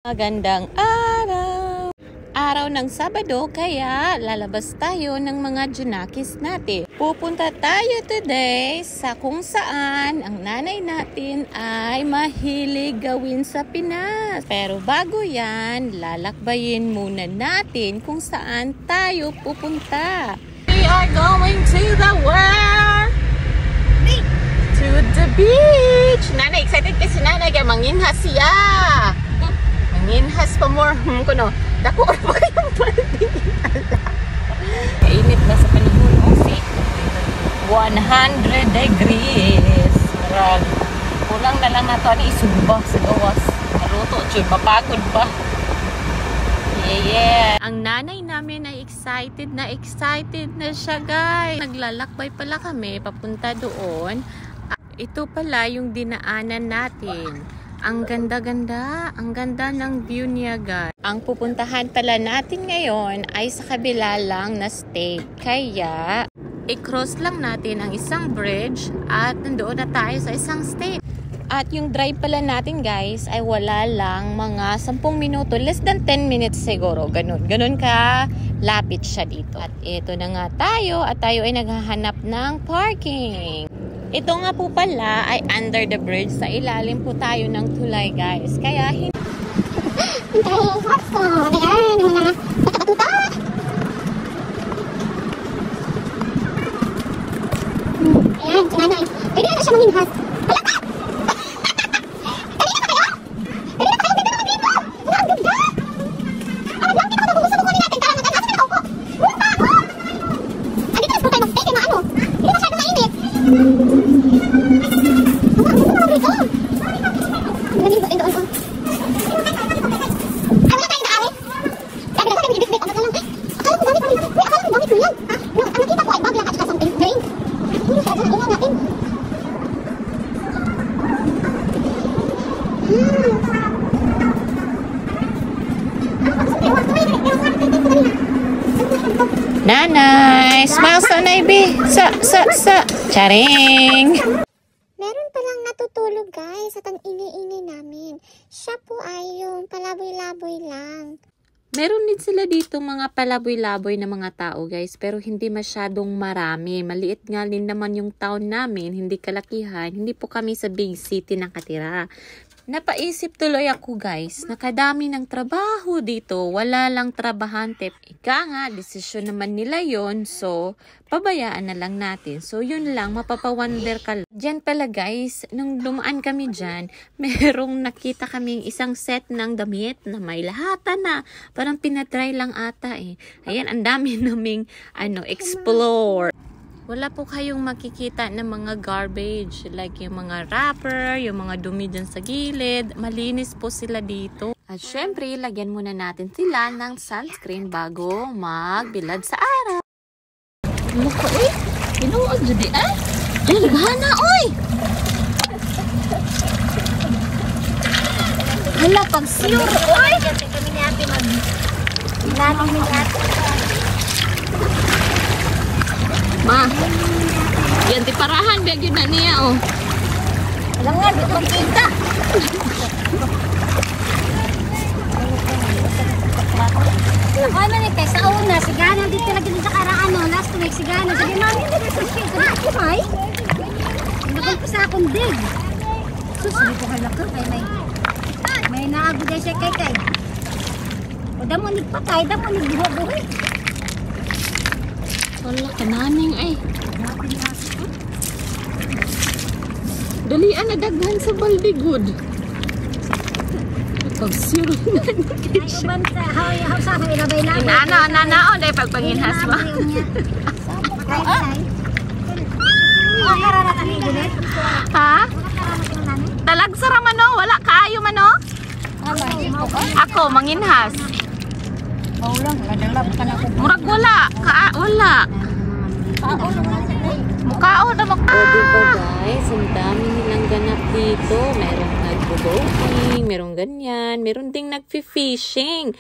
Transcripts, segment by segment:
Magandang araw! Araw ng Sabado, kaya lalabas tayo ng mga junakis natin. Pupunta tayo today sa kung saan ang nanay natin ay mahilig gawin sa Pinas. Pero bago yan, lalakbayin muna natin kung saan tayo pupunta. We are going to the where? To the beach! Nanay, excited kasi nanay kaya manginhas siya. Manginhas pa more. Kuno, dako pa yung pwedeng ala. Kainit na sa panahon. Okay. 100 degrees. Marag. Kulang na lang nato ni isugba sa gawas. Maruto, chuy, mapagod pa. Yeah. Ang nanay namin ay excited na siya, guys. Naglalakbay pala kami papunta doon. Ito pala yung dinaanan natin. Ang ganda-ganda. Ang ganda ng view niya, guys. Ang pupuntahan pala natin ngayon ay sa kabila lang na state. Kaya, i-cross lang natin ang isang bridge at nandoon na tayo sa isang state. At yung drive pala natin, guys, ay wala lang mga 10 minuto. Less than 10 minutes siguro. Ganun ka lapit siya dito. At ito na nga tayo at tayo ay naghahanap ng parking. Ito nga po pala ay under the bridge. Sa ilalim po tayo ng tulay, guys. Kaya hindi... Ayan, nanay. Pwede na siya manginhas. Nanay! Smile sa Naibi! Sa! Charing! Meron palang natutulog, guys, at ang ingay-ingay namin. Siya po ay yung palaboy-laboy lang. Meron din sila dito mga palaboy-laboy na mga tao, guys, pero hindi masyadong marami. Maliit nga din naman yung town namin, hindi kalakihan. Hindi po kami sa big city nakatira. Napaisip tuloy ako, guys, nakadami ng trabaho dito, wala lang trabahante. Ika nga, desisyon naman nila yon, so pabayaan na lang natin. So yun lang, mapapawonder ka lang. Diyan pala, guys, nung dumaan kami dyan, merong nakita kaming isang set ng damit na may lahatan na. Parang pinatry lang ata eh. Ayan, ang dami naming explore. Wala po kayong makikita ng mga garbage, like yung mga wrapper, yung mga dumi dyan sa gilid. Malinis po sila dito. At syempre, lagyan muna natin sila ng sunscreen bago magbilad sa araw. Loko, uy! Pinuod dyan di, eh? Ay, naghana, uy! Hala, pag-sure, uy! Kasi kami ni ate mag-ilalim ni ate. Ma, yan ti parahan, biag yun na niya, oh. Alam nga, dito magkita. Ako naman eh, sa una, sigana dito lagi din sa karaan, last week, sigana. Sabi, mami, hindi na sa sigana. Ay, nakal pa sa akong dig. Sus, hindi ko halaka, kay may naaguday siya kay. O damo nagpatay, damo nagbuhay. Wala ka naning ay. Dalian na daghan sa baldigod. Pag-siro na. Ay, uban sa hausa, ilabay na. Inana, dahil pagpanginhas mo. Ha? Talag sa ramano, wala kaayo mano? Ako, manginhas. Murag wala. Wala. Mukao na diba, guys? Ang dami nilang ganap dito. Merong nagbo-boating, merong ganyan, meron ding nagfi-fishing.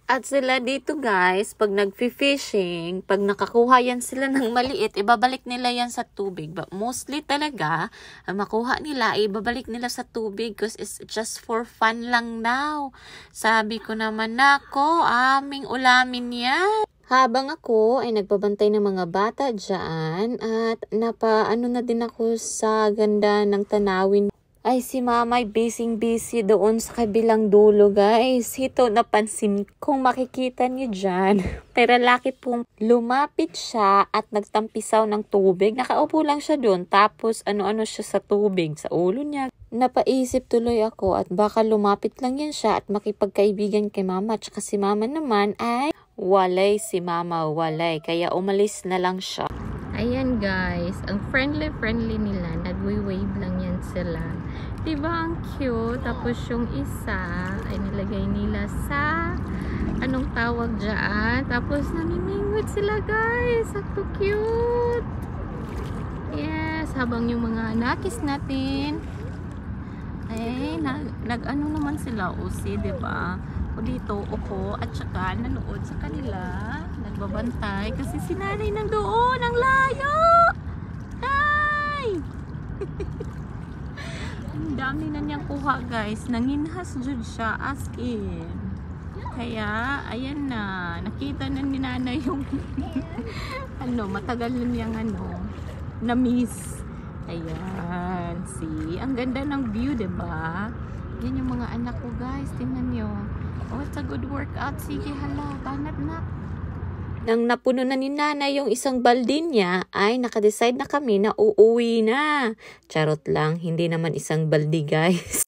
At sila dito guys, pag nag-fishing, pag nakakuha yan sila ng maliit, ibabalik nila yan sa tubig. But mostly talaga, ang makuha nila, ibabalik nila sa tubig because it's just for fun lang now. Sabi ko naman, nako, aming ulamin yan. Habang ako ay nagbabantay ng mga bata dyan at napaano na din ako sa ganda ng tanawin. Ay, si mama ay busy doon sa kabilang dulo, guys. Ito, napansin kung makikita niyo dyan. Pero laki pong lumapit siya at nagtampisaw ng tubig. Nakaupo lang siya doon. Tapos, ano-ano siya sa tubig, sa ulo niya. Napaisip tuloy ako at baka lumapit lang yan siya at makipagkaibigan kay mama. Tsaka si mama naman ay walay si mama, walay. Kaya umalis na lang siya. Ayan guys, ang friendly nila, nagwe-wave lang yan sila. Diba ang cute? Tapos yung isa ay nilagay nila sa anong tawag dyan. Tapos namimingwit sila guys. Ang cute. Yes, habang yung mga nakis natin ay nag-ano naman sila, usi, diba? O dito, uko, at saka nanood sa kanila. Nagbabantay kasi si nanay nandoon, ang layo! Ay! Ang dami na niyang kuha guys. Nanginhas jud siya as in. Kaya, ayan na. Nakita na ni nanay yung matagal na niyang na-miss. Ayan. See? Ang ganda ng view, diba? Yan yung mga anak ko guys. Tingnan nyo. Oh, it's a good workout. Sige, hala. Banat na. Nang napuno na ni nanay yung isang balde niya, ay nakadecide na kami na uuwi na. Charot lang, hindi naman isang balde guys.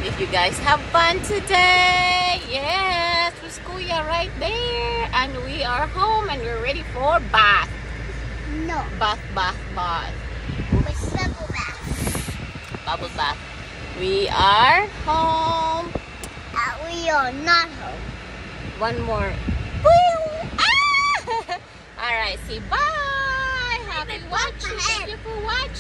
Did you guys have fun today? Yes, with Kuya right there. And we are home and we're ready for bath. No. Bath. Bubble bath. Bubble bath. We are home. We are not home. One more. Alright, say bye. Happy watching. Thank you for watching.